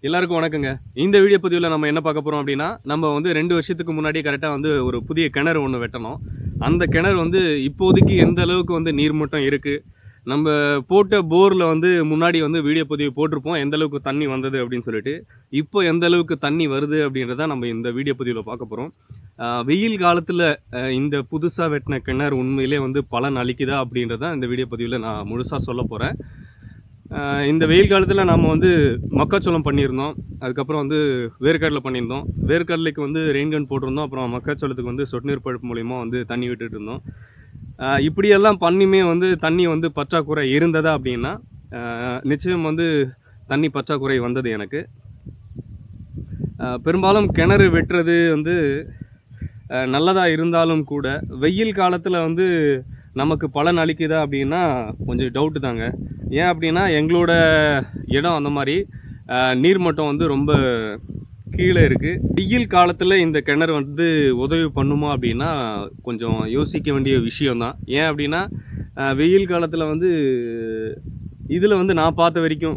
எல்லாருக்கும் வணக்கங்க. இந்த வீடியோ பதிவுல நம்ம என்ன பார்க்க போறோம் அப்படின்னா, நம்ம வந்து 2 வருஷத்துக்கு முன்னாடி கரெக்ட்டா வந்து ஒரு புதிய கிணறு ஒண்ணு வெட்டணும். அந்த கிணறு வந்து இப்போதைக்கு எந்த அளவுக்கு வந்து நீர்மட்டம் இருக்கு, நம்ம போட்ட போர்ல வந்து முன்னாடி வந்து வீடியோ பதிவு போட்டிருப்போம். எந்த அளவுக்கு தண்ணி வந்தது அப்படின்னு சொல்லிட்டு. இப்போ எந்த அளவுக்கு தண்ணி வருது அப்படின்றத நம்ம இந்த வீடியோ பதிவுல பார்க்க போறோம். வெயில் காலத்துல இந்த புதுசா வெட்டின கிணறு உண்மையிலே வந்து பலன் அளிக்குதா அப்படின்றத இந்த வீடியோ பதிவுல நான் முழுசா சொல்லப் போறேன். இந்த வெயில் காலத்தில் நாம் வந்து மக்காச்சோளம் பண்ணியிருந்தோம். அதுக்கப்புறம் வந்து வேர்க்கடலை பண்ணியிருந்தோம். வேர்க்கடலைக்கு வந்து ரெயின் கன் போட்டிருந்தோம். அப்புறம் மக்காச்சோளத்துக்கு வந்து சொட்டு நீர் பைப் மூலிமா வந்து தண்ணி விட்டுட்டு இருந்தோம். இப்படியெல்லாம் பண்ணியுமே வந்து தண்ணி வந்து பற்றாக்குறை இருந்ததா அப்படின்னா, நிச்சயம் வந்து தண்ணி பற்றாக்குறை வந்தது எனக்கு. பெரும்பாலும் கிணறு வெட்டுறது வந்து நல்லதாக இருந்தாலும் கூட வெயில் காலத்தில் வந்து நமக்கு பலன் அளிக்குதா அப்படின்னா கொஞ்சம் டவுட்டு தாங்க. ஏன் அப்படின்னா எங்களோட இடம் அந்த மாதிரி நீர்மட்டம் வந்து ரொம்ப கீழே இருக்குது. வெயில் காலத்தில் இந்த கிணறு வந்து உதவி பண்ணுமா அப்படின்னா கொஞ்சம் யோசிக்க வேண்டிய விஷயம்தான். ஏன் அப்படின்னா வெயில் காலத்தில் வந்து இதில் வந்து நான் பார்த்த வரைக்கும்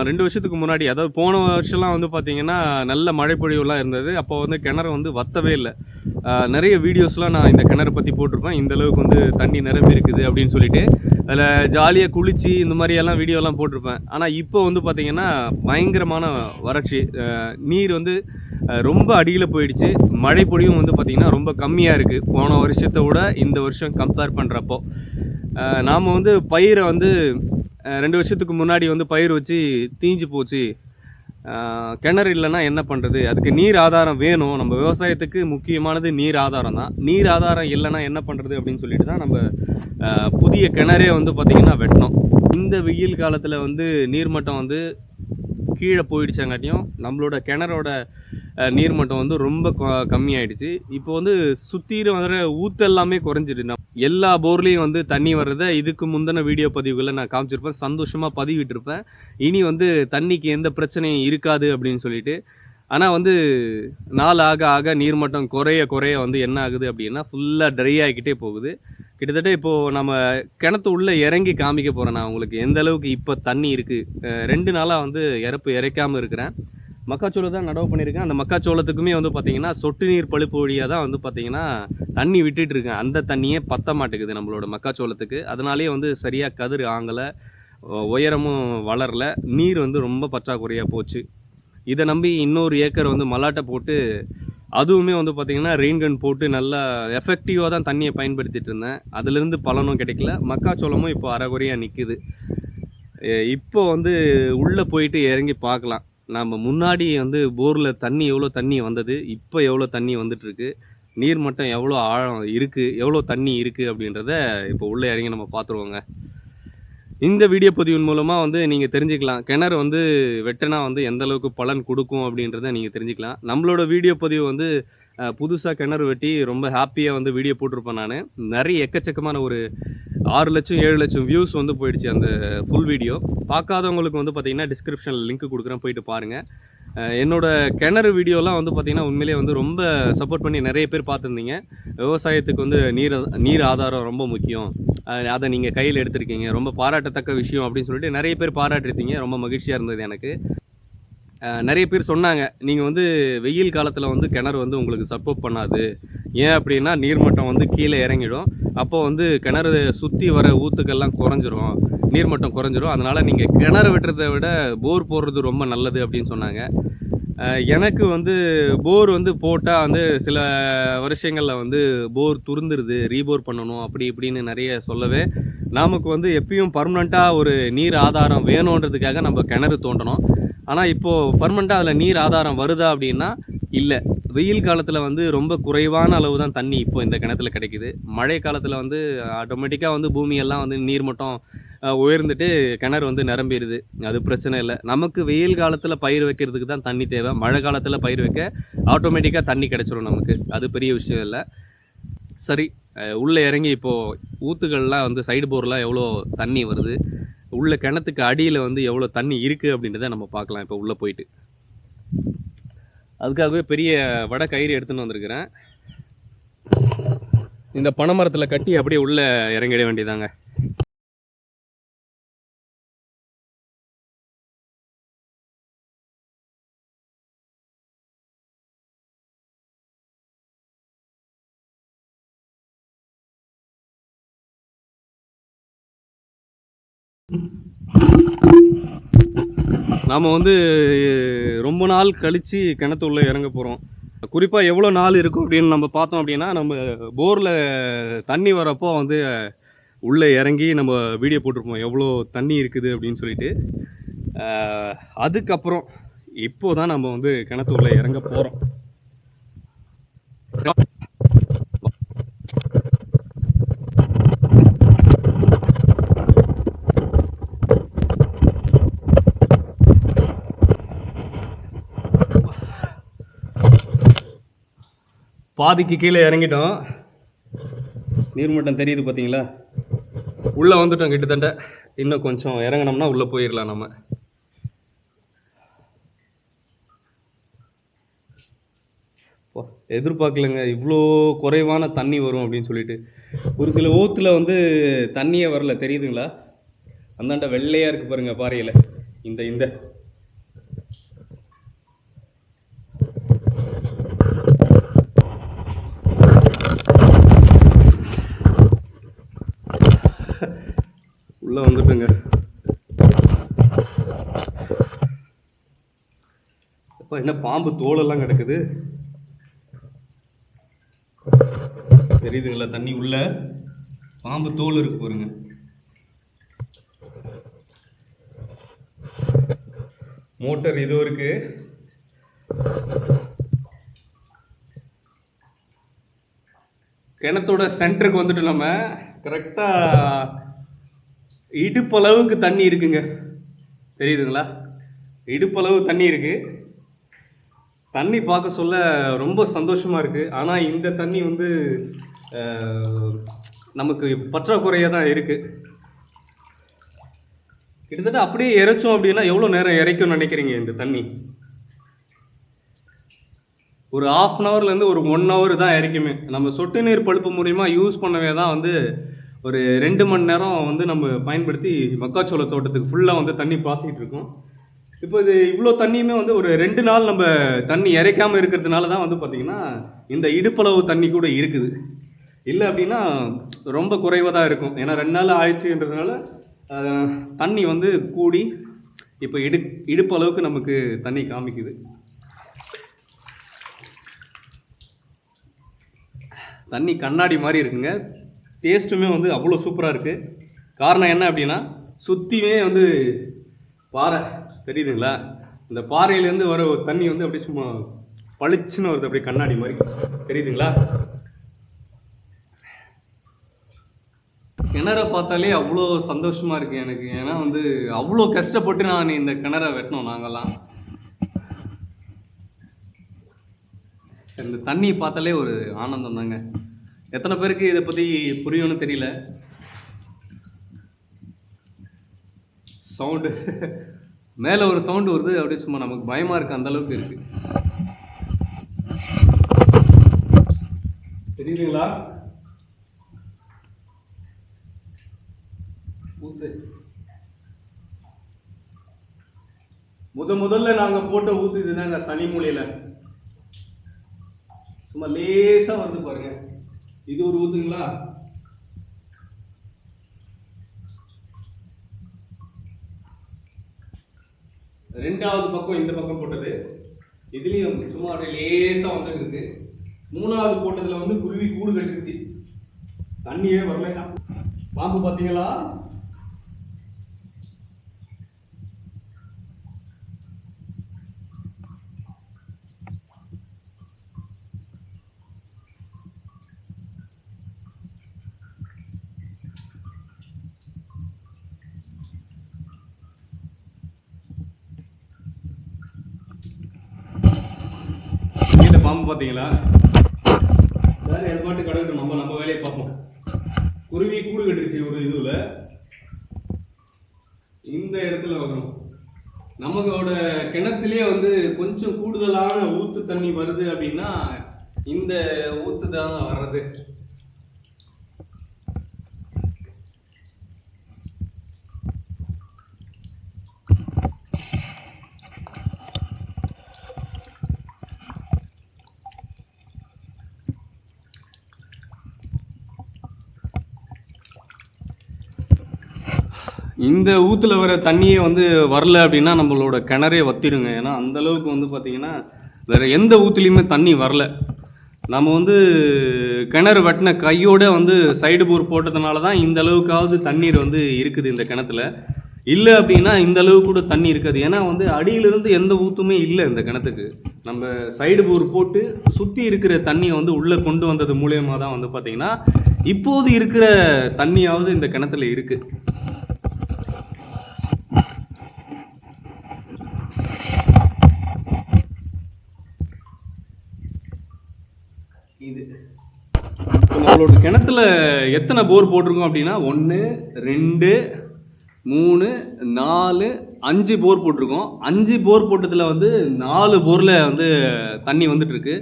2 வருஷத்துக்கு முன்னாடி, அதாவது போன வருஷம்லாம் வந்து பார்த்திங்கன்னா நல்ல மழை பொழிவுலாம் இருந்தது. அப்போ வந்து கிணறு வந்து வற்றவே இல்லை. நிறைய வீடியோஸ்லாம் நான் இந்த கிணறு பற்றி போட்டிருப்பேன். இந்த அளவுக்கு வந்து தண்ணி நிரம்பி இருக்குது அப்படின்னு சொல்லிட்டு அதில் ஜாலியாக குளித்து இந்த மாதிரியெல்லாம் வீடியோலாம் போட்டிருப்பேன். ஆனால் இப்போ வந்து பார்த்திங்கன்னா பயங்கரமான வறட்சி. நீர் வந்து ரொம்ப அடியில் போயிடுச்சு. மழை பொழிவும் வந்து பார்த்திங்கன்னா ரொம்ப கம்மியாக இருக்குது போன வருஷத்தை விட இந்த வருஷம் கம்பேர் பண்ணுறப்போ. நாம் வந்து பயிரை வந்து 2 வருஷத்துக்கு முன்னாடி வந்து பயிர் வச்சு தீஞ்சு போச்சு. கிணறு இல்லைன்னா என்ன பண்ணுறது? அதுக்கு நீர் ஆதாரம் வேணும். நம்ம விவசாயத்துக்கு முக்கியமானது நீர் ஆதாரம் தான். நீர் ஆதாரம் இல்லைன்னா என்ன பண்ணுறது அப்படின்னு சொல்லிட்டு தான் நம்ம புதிய கிணறே வந்து பார்த்திங்கன்னா வெட்டினோம். இந்த வெயில் காலத்தில் வந்து நீர்மட்டம் வந்து கீழே போயிடுச்சாங்காட்டியும் நம்மளோட கிணறோட நீர்மட்டம் வந்து ரொம்ப கம்மியாயிடுச்சு. இப்போ வந்து சுற்றிலும் வர ஊற்று எல்லாமே குறைஞ்சிடுது. எல்லா போர்லேயும் வந்து தண்ணி வர்றதை இதுக்கு முந்தின வீடியோ பதிவுகளில் நான் காமிச்சிருப்பேன். சந்தோஷமாக பதிவிட்டிருப்பேன். இனி வந்து தண்ணிக்கு எந்த பிரச்சனையும் இருக்காது அப்படின்னு சொல்லிட்டு. ஆனால் வந்து நாள் ஆக ஆக நீர்மட்டம் குறைய வந்து என்ன ஆகுது அப்படின்னா ஃபுல்லாக ட்ரை ஆகிக்கிட்டே போகுது. கிட்டத்தட்ட இப்போது நம்ம கிணத்து உள்ளே இறங்கி காமிக்க போகிறேன் நான் உங்களுக்கு எந்த அளவுக்கு இப்போ தண்ணி இருக்குது. 2 நாளாக வந்து இறைக்காமல் இருக்கிறேன். மக்காச்சோளம் தான் நடவு பண்ணியிருக்கேன். அந்த மக்காச்சோளத்துக்குமே வந்து பார்த்திங்கன்னா சொட்டு நீர் பழுப்பு வழியாக தான் வந்து பார்த்திங்கன்னா தண்ணி விட்டுட்டு இருக்கேன். அந்த தண்ணியே பத்த மாட்டேங்குது நம்மளோட மக்காச்சோளத்துக்கு. அதனாலேயே வந்து சரியாக கதிர் ஆங்கலை, உயரமும் வளரல, நீர் வந்து ரொம்ப பற்றாக்குறையாக போச்சு. இதை நம்பி இன்னொரு ஏக்கர் வந்து மல்லாட்டை போட்டு அதுவுமே வந்து பார்த்திங்கன்னா ரெயின் கன் போட்டு நல்லா எஃபெக்டிவாக தான் தண்ணியை பயன்படுத்திகிட்டு இருந்தேன். அதுலேருந்து பலனும் கிடைக்கல. மக்காச்சோளமும் இப்போ அரைகுறையாக நிற்குது. இப்போ வந்து உள்ளே போயிட்டு இறங்கி பார்க்கலாம். நம்ம முன்னாடி வந்து போரில் தண்ணி எவ்வளோ தண்ணி வந்தது, இப்போ எவ்வளோ தண்ணி வந்துட்டுருக்கு, நீர் மட்டம் எவ்வளோ ஆழம் இருக்குது, எவ்வளோ தண்ணி இருக்குது அப்படின்றத இப்போ உள்ளே இறங்கி நம்ம பார்த்துருவோங்க. இந்த வீடியோ பதிவின் மூலமாக வந்து நீங்கள் தெரிஞ்சுக்கலாம் கிணறு வந்து வெட்டினா வந்து எந்த அளவுக்கு பலன் கொடுக்கும் அப்படின்றத நீங்கள் தெரிஞ்சுக்கலாம். நம்மளோட வீடியோ பதிவு வந்து புதுசாக கிணறு வெட்டி ரொம்ப ஹாப்பியாக வந்து வீடியோ போட்டிருப்பேன் நான். நிறைய எக்கச்சக்கமான ஒரு 6 லட்சம் 7 லட்சம் வியூஸ் வந்து போயிடுச்சு அந்த ஃபுல் வீடியோ. பார்க்காதவங்களுக்கு வந்து பார்த்திங்கன்னா டிஸ்கிரிப்ஷனில் லிங்க் கொடுக்குறேன், போயிட்டு பாருங்கள். என்னோட கிணறு வீடியோலாம் வந்து பார்த்திங்கன்னா உண்மையிலே வந்து ரொம்ப சப்போர்ட் பண்ணி நிறைய பேர் பார்த்துருந்தீங்க. விவசாயத்துக்கு வந்து நீர் ஆதாரம் ரொம்ப முக்கியம், அதை நீங்கள் கையில் எடுத்திருக்கீங்க, ரொம்ப பாராட்டத்தக்க விஷயம் அப்படின்னு சொல்லிட்டு நிறைய பேர் பாராட்டிருந்தீங்க. ரொம்ப மகிழ்ச்சியாக இருந்தது எனக்கு. நிறைய பேர் சொன்னாங்க, நீங்கள் வந்து வெயில் காலத்தில் வந்து கிணறு வந்து உங்களுக்கு சப்போர்ட் பண்ணாது. ஏன் அப்படின்னா நீர்மட்டம் வந்து கீழே இறங்கிடும். அப்போ வந்து கிணறு சுற்றி வர ஊற்றுக்கள்லாம் குறைஞ்சிரும், நீர்மட்டம் குறைஞ்சிரும். அதனால் நீங்கள் கிணறு வெட்டுறதை விட போர் போடுறது ரொம்ப நல்லது அப்படின்னு சொன்னாங்க. எனக்கு வந்து போர் வந்து போட்டால் வந்து சில வருஷங்களில் வந்து போர் துருந்துருது, ரீபோர் பண்ணணும் அப்படி இப்படின்னு நிறைய சொல்லவே, நமக்கு வந்து எப்பயும் பர்மனெண்ட்டாக ஒரு நீர் ஆதாரம் வேணுன்றதுக்காக நம்ம கிணறு தோண்டணும். ஆனால் இப்போது பர்மனெண்ட்டாக அதில் நீர் ஆதாரம் வருதா அப்படின்னா இல்லை. வெயில் காலத்தில் வந்து ரொம்ப குறைவான அளவு தான் தண்ணி இப்போ இந்த கிணத்துல கிடைக்குது. மழை காலத்தில் வந்து ஆட்டோமேட்டிக்காக வந்து பூமியெல்லாம் வந்து நீர்மட்டம் உயர்ந்துட்டு கிணறு வந்து நிரம்பிடுது. அது பிரச்சனை இல்லை. நமக்கு வெயில் காலத்தில் பயிர் வைக்கிறதுக்கு தான் தண்ணி தேவை. மழை காலத்தில் பயிர் வைக்க ஆட்டோமேட்டிக்காக தண்ணி கிடைச்சிரும் நமக்கு. அது பெரிய விஷயம் இல்லை. சரி, உள்ளே இறங்கி இப்போது ஊற்றுகள்லாம் வந்து சைடு போர்லாம் எவ்வளோ தண்ணி வருது, உள்ள கிணத்துக்கு அடியில் வந்து எவ்வளோ தண்ணி இருக்குது அப்படின்றத நம்ம பார்க்கலாம் இப்போ உள்ளே போயிட்டு. அதுக்காகவே பெரிய வடை கயிறு எடுத்துன்னு வந்திருக்கிறேன். இந்த பனை மரத்தில் கட்டி அப்படியே உள்ளே இறங்கிட வேண்டியதாங்க. நாம் வந்து ரொம்ப நாள் கழித்து கிணத்துள்ள இறங்க போகிறோம். குறிப்பாக எவ்வளோ நாள் இருக்கும் அப்படின்னு நம்ம பார்த்தோம் அப்படின்னா, நம்ம போரில் தண்ணி வரப்போ வந்து உள்ளே இறங்கி நம்ம வீடியோ போட்டிருப்போம் எவ்வளோ தண்ணி இருக்குது அப்படின்னு சொல்லிட்டு. அதுக்கப்புறம் இப்போ தான் நம்ம வந்து கிணத்து உள்ளே இறங்க போகிறோம். பாதிக்கு கீழே இறங்கிட்டோம். நீர்மட்டம் தெரியுது பார்த்தீங்களா? உள்ளே வந்துட்டோம் கிட்டத்தட்ட. இன்னும் கொஞ்சம் இறங்கினோம்னா உள்ளே போயிடலாம் நம்ம. எதிர்பார்க்கலங்க இவ்வளோ குறைவான தண்ணி வரும் அப்படின்னு சொல்லிட்டு. ஒரு சில ஊத்துல வந்து தண்ணியே வரல, தெரியுதுங்களா? அந்தாண்ட வெள்ளையா இருக்கு பாருங்க பாறையில. இந்த உள்ள வந்துட்டுங்க. அப்ப என்ன பாம்பு தோலெல்லாம் கிடக்குது, தெரியுதுங்களா? தண்ணி உள்ள பாம்பு தோல் இருக்கு பாருங்க. மோட்டர் இது இருக்கு. கிணத்தோட சென்டருக்கு வந்துட்டு நம்ம கரெக்டா இடுப்பளவுக்கு தண்ணி இருக்குங்க, தெரியுதுங்களா? இடுப்பளவு தண்ணி இருக்கு. தண்ணி பார்க்க சொல்ல ரொம்ப சந்தோஷமா இருக்கு. ஆனால் இந்த தண்ணி வந்து நமக்கு பற்றாக்குறையாக தான் இருக்கு. கிட்டத்தட்ட அப்படியே இறைச்சோம் அப்படின்னா எவ்வளோ நேரம் இறைக்கும்னு நினைக்கிறீங்க இந்த தண்ணி? ஒரு 1/2 ஹவர்லேருந்து ஒரு 1 ஹவர் தான் இறைக்குமே. நம்ம சொட்டு நீர் பழுப்பு மூலிமா யூஸ் பண்ணவே தான் வந்து ஒரு 2 மணி நேரம் வந்து நம்ம பயன்படுத்தி மக்காச்சோள தோட்டத்துக்கு ஃபுல்லாக வந்து தண்ணி பாசிக்கிட்டு இருக்கோம். இப்போ இது இவ்வளோ தண்ணியுமே வந்து ஒரு 2 நாள் நம்ம தண்ணி இறைக்காமல் இருக்கிறதுனால தான் வந்து பார்த்திங்கன்னா இந்த இடுப்பளவு தண்ணி கூட இருக்குது. இல்லை அப்படின்னா ரொம்ப குறைவாக தான் இருக்கும். ஏன்னா 2 நாள் ஆயிடுச்சுன்றதுனால தண்ணி வந்து கூடி இப்போ இடுப்பளவுக்கு நமக்கு தண்ணி காமிக்குது. தண்ணி கண்ணாடி மாதிரி இருக்குங்க. டேஸ்ட்டுமே வந்து அவ்வளோ சூப்பராக இருக்குது. காரணம் என்ன அப்படின்னா சுற்றியுமே வந்து பாறை, தெரியுதுங்களா? இந்த பாறையிலேருந்து வர தண்ணி வந்து அப்படியே சும்மா பளிச்சுன்னு வருது, அப்படியே கண்ணாடி மாதிரி, தெரியுதுங்களா? கிணற பார்த்தாலே அவ்வளோ சந்தோஷமாக இருக்குது எனக்கு. ஏன்னா வந்து அவ்வளோ கஷ்டப்பட்டு நான் இந்த கிணற வெட்டினோம் நாங்கள்லாம். இந்த தண்ணி பார்த்தாலே ஒரு ஆனந்தம் தாங்க. எத்தனை பேருக்கு இதை பற்றி புரியும்னு தெரியல. சவுண்டு மேலே ஒரு சவுண்டு வருது, அப்படியே சும்மா நமக்கு பயமாக இருக்குது, அந்த அளவுக்கு இருக்குது. தெரியுதுங்களா? ஊத்து முதல்ல நாங்கள் போட்ட ஊத்து இதுதாங்க, சனி மூலையில் சும்மா லேசாக வந்து பாருங்க. இது ஒரு ஊத்துங்களா? ரெண்டாவது பக்கம் இந்த பக்கம் போட்டது, இதுலயும் சும்மா அப்படியே லேசா வந்துட்டு இருக்கு. மூணாவது போட்டதுல வந்து குருவி கூடு கட்டுச்சு, தண்ணியே வரல. பாம்பு பாத்தீங்களா? பாம்பு பாத்தீங்களா? வேற எது பாட்டு கிடக்கட்டும், நம்ம வேலையை பார்ப்போம். குருவி கூடு கட்டுச்சு ஒரு இதுல, இந்த இடத்துல வரணும். நமக்கோட கிணத்துலயே வந்து கொஞ்சம் கூடுதலான ஊத்து தண்ணி வருது அப்படின்னா இந்த ஊத்து தான் வர்றது. இந்த ஊற்றுல வர தண்ணியே வந்து வரல அப்படின்னா நம்மளோட கிணறே வத்திருங்க. ஏன்னா அந்த அளவுக்கு வந்து பார்த்தீங்கன்னா வேறு எந்த ஊற்றுலையுமே தண்ணி வரல. நம்ம வந்து கிணறு வெட்டின கையோட வந்து சைடு போர் போட்டதுனால தான் இந்த அளவுக்காவது தண்ணீர் வந்து இருக்குது இந்த கிணத்துல. இல்லை அப்படின்னா இந்த அளவு கூட தண்ணி இருக்காது. ஏன்னா வந்து அடியிலிருந்து எந்த ஊற்றுமே இல்லை இந்த கிணத்துக்கு. நம்ம சைடு போர் போட்டு சுற்றி இருக்கிற தண்ணியை வந்து உள்ளே கொண்டு வந்தது மூலியமாக தான் வந்து பார்த்தீங்கன்னா இப்போது இருக்கிற தண்ணியாவது இந்த கிணத்துல இருக்கு. இது நம்மளோட கிணத்துல எத்தனை போர் போட்டிருக்கோம் அப்படின்னா 1 2 3 4 5 போர் போட்டிருக்கோம். 5 போர் போட்டதில் வந்து 4 போரில் வந்து தண்ணி வந்துட்டு இருக்கு.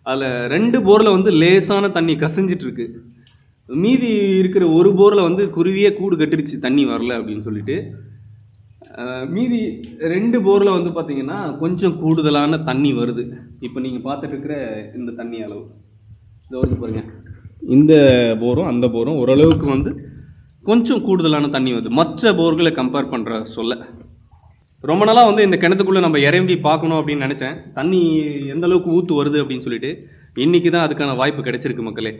அதில் 2 போரில் வந்து லேசான தண்ணி கசிஞ்சிட்டு இருக்கு. மீதி இருக்கிற ஒரு போரில் வந்து குருவியே கூடு கட்டிருச்சு தண்ணி வரல அப்படின்னு சொல்லிட்டு. மீதி 2 போரில் வந்து பார்த்தீங்கன்னா கொஞ்சம் கூடுதலான தண்ணி வருது. இப்போ நீங்கள் பார்த்துட்டு இருக்கிற இந்த தண்ணி அளவு இது வந்து பாருங்க. இந்த போரும் அந்த போரும் ஓரளவுக்கு வந்து கொஞ்சம் கூடுதலான தண்ணி வருது மற்ற போர்களை கம்பேர் பண்ணுற சொல்ல. ரொம்ப நாளாக வந்து இந்த கிணத்துக்குள்ளே நம்ம இறங்கி பார்க்கணும் அப்படின்னு நினச்சேன். தண்ணி எந்த அளவுக்கு ஊற்று வருது அப்படின்னு சொல்லிட்டு இன்றைக்கி தான் அதுக்கான வாய்ப்பு கிடைச்சிருக்கு மக்களே.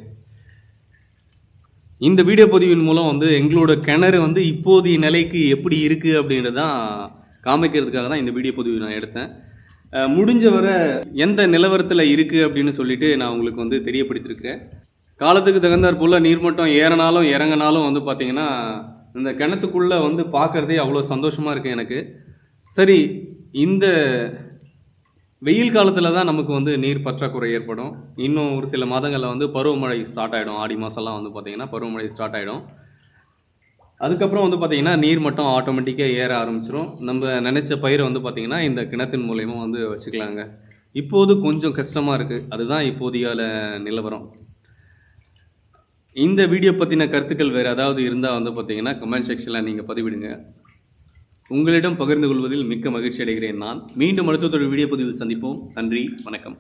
இந்த வீடியோ பதிவின் மூலம் வந்து எங்களோட கிணறு வந்து இப்போதைய நிலைக்கு எப்படி இருக்குது அப்படின்றது தான் காமிக்கிறதுக்காக தான் இந்த வீடியோ பதிவு நான் எடுத்தேன். முடிஞ்ச வரை எந்த நிலவரத்தில் இருக்குது அப்படின்னு சொல்லிட்டு நான் உங்களுக்கு வந்து தெரியப்படுத்தியிருக்கிறேன். காலத்துக்கு தகுந்தாற் போல் நீர்மட்டம் ஏறினாலும் இறங்கினாலும் வந்து பார்த்திங்கன்னா இந்த கிணத்துக்குள்ளே வந்து பார்க்குறதே அவ்வளோ சந்தோஷமாக இருக்குது எனக்கு. சரி, இந்த வெயில் காலத்தில் தான் நமக்கு வந்து நீர் பற்றாக்குறை ஏற்படும். இன்னும் ஒரு சில மாதங்களில் வந்து பருவமழை ஸ்டார்ட் ஆகிடும். ஆடி மாதம்லாம் வந்து பார்த்திங்கன்னா பருவமழை ஸ்டார்ட் ஆகிடும். அதுக்கப்புறம் வந்து பார்த்திங்கன்னா நீர் மட்டம் ஆட்டோமேட்டிக்காக ஏற ஆரம்பிச்சிடும். நம்ம நினச்ச பயிரை வந்து பார்த்திங்கன்னா இந்த கிணத்தின் மூலயமா வந்து வச்சுக்கலாங்க. இப்போது கொஞ்சம் கஷ்டமாக இருக்குது. அதுதான் இப்போதைய நிலவரம். இந்த வீடியோ பற்றின கருத்துக்கள் வேறு ஏதாவது இருந்தால் வந்து பார்த்தீங்கன்னா கமெண்ட் செக்ஷனில் நீங்கள் பதிவிடுங்க. உங்களிடம் பகிர்ந்து கொள்வதில் மிக்க மகிழ்ச்சி அடைகிறேன் நான். மீண்டும் அடுத்த ஒரு வீடியோ பதிவில் சந்திப்போம். நன்றி, வணக்கம்.